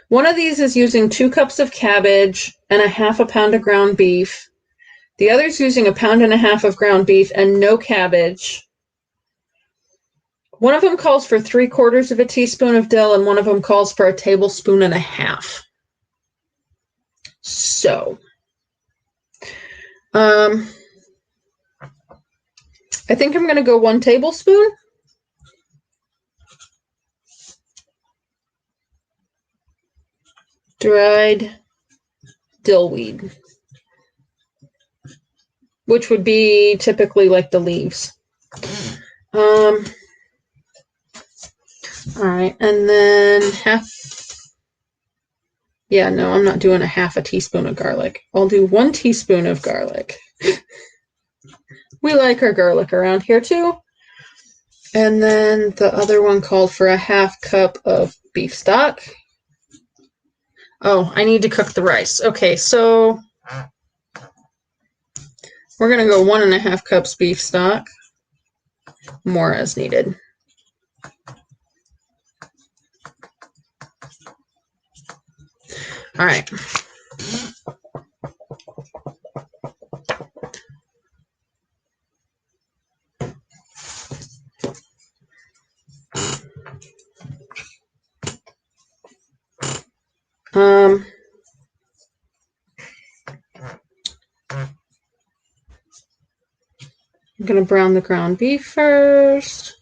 one of these is using 2 cups of cabbage and 1/2 pound of ground beef. The other's using 1.5 pounds of ground beef and no cabbage. One of them calls for 3/4 teaspoon of dill, and one of them calls for 1.5 tablespoons. So, I think I'm going to go 1 tablespoon. Dried dill weed, which would be typically like the leaves. All right, and then yeah, no, I'm not doing 1/2 teaspoon of garlic. I'll do 1 teaspoon of garlic. We like our garlic around here too. And then the other one called for 1/2 cup of beef stock. Oh, I need to cook the rice. Okay, so we're going to go 1.5 cups beef stock, more as needed. All right. I'm going to brown the ground beef first.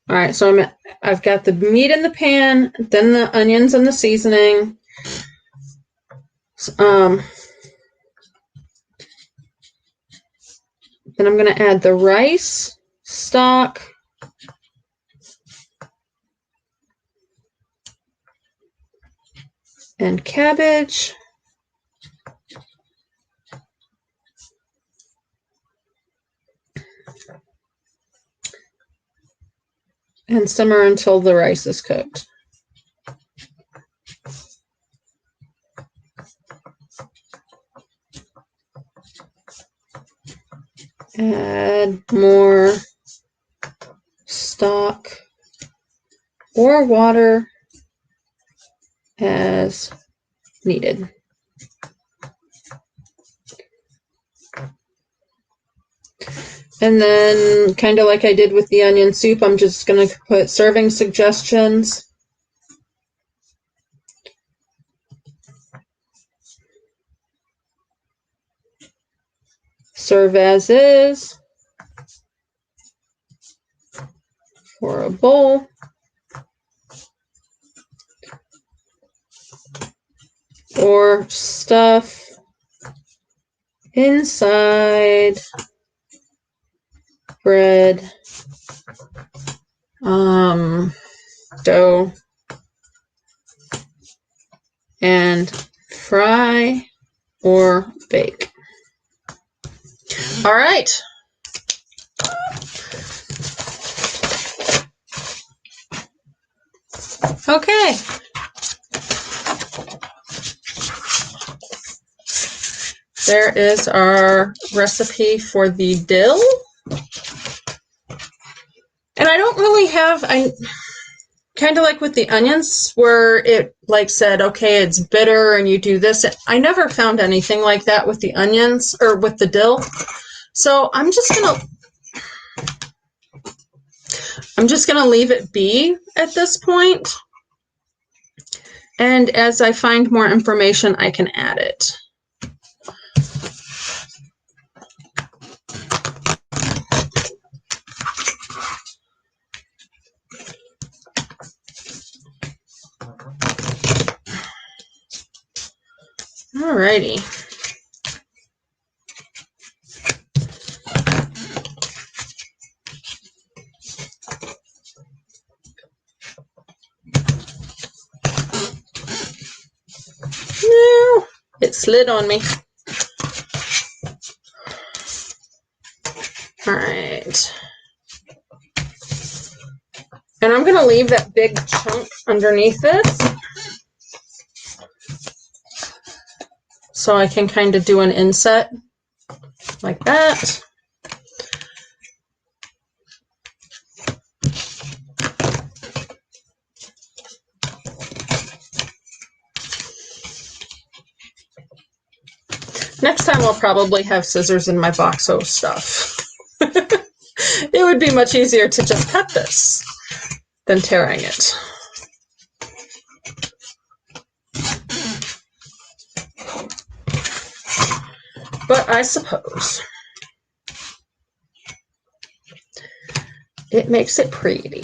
All right, so I've got the meat in the pan, then the onions and the seasoning. Then I'm going to add the rice, stock, and cabbage. And simmer until the rice is cooked. Add more stock or water as needed. And then, kind of like I did with the onion soup, I'm just going to put serving suggestions. Serve as is for a bowl. Or stuff inside bread, dough, and fry or bake. All right. Okay. there is our recipe for the dill. And I don't really have, I kind of like with the onions where it like said, okay, it's bitter and you do this. I never found anything like that with the onions or with the dill. So I'm just gonna leave it be at this point. And as I find more information, I can add it. Alrighty. No, it slid on me. All right. And I'm going to leave that big chunk underneath this so I can kind of do an inset like that. Next time I'll probably have scissors in my box of stuff. It would be much easier to just cut this than tearing it. But I suppose it makes it pretty.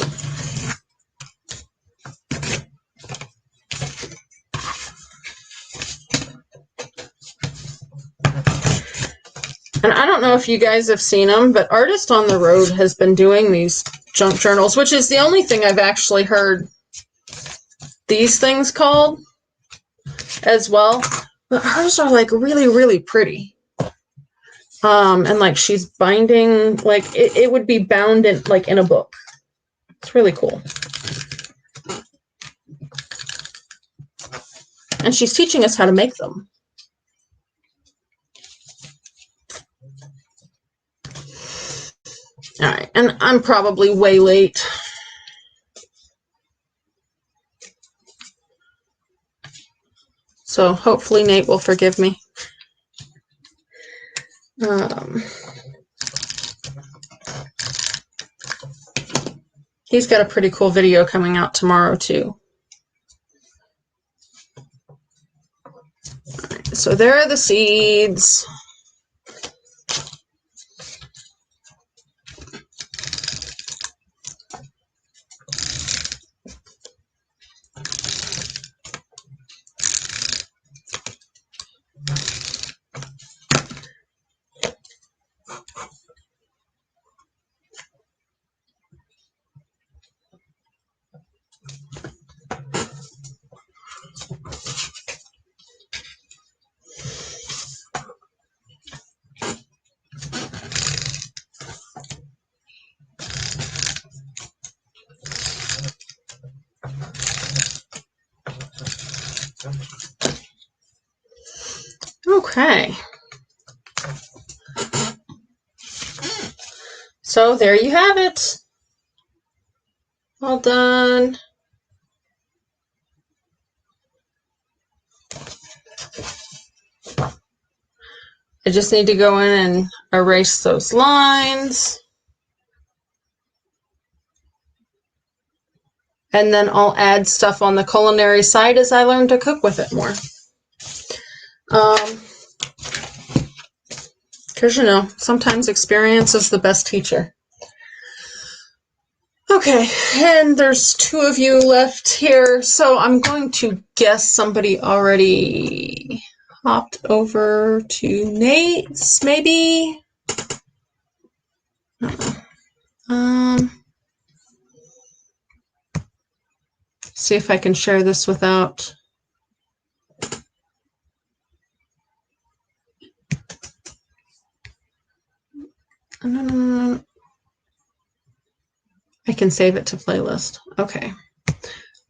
And I don't know if you guys have seen them, but Artist on the Road has been doing these junk journals, which is the only thing I've actually heard these things called as well. But hers are like really, really pretty. And like she's binding, like it would be bound in like in a book. It's really cool. And she's teaching us how to make them. All right, and I'm probably way late. So hopefully Nate will forgive me. He's got a pretty cool video coming out tomorrow too. All right, so there are the seeds. Okay. So there you have it. All done. I just need to go in and erase those lines. And then I'll add stuff on the culinary side as I learn to cook with it more. Because, you know, sometimes experience is the best teacher. Okay, and there's 2 of you left here, so I'm going to guess somebody already hopped over to Nate's, maybe? See if I can share this without... I can save it to playlist. Okay. I'm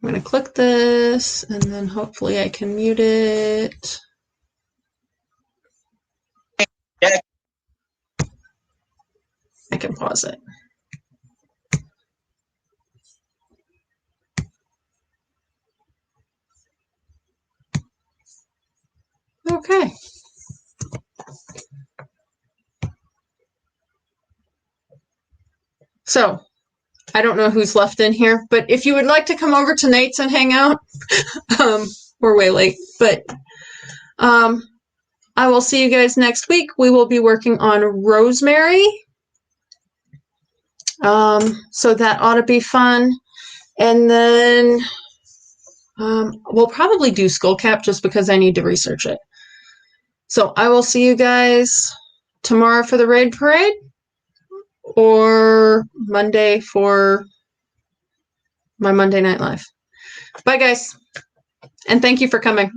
going to click this, and then hopefully I can mute it. can pause it. Okay. So, I don't know who's left in here, but if you would like to come over to Nate's and hang out, we're way late, but I will see you guys next week. We will be working on rosemary. So that ought to be fun. And then we'll probably do skullcap just because I need to research it. So I will see you guys tomorrow for the raid parade or Monday for my Monday Night Live. Bye, guys. And thank you for coming.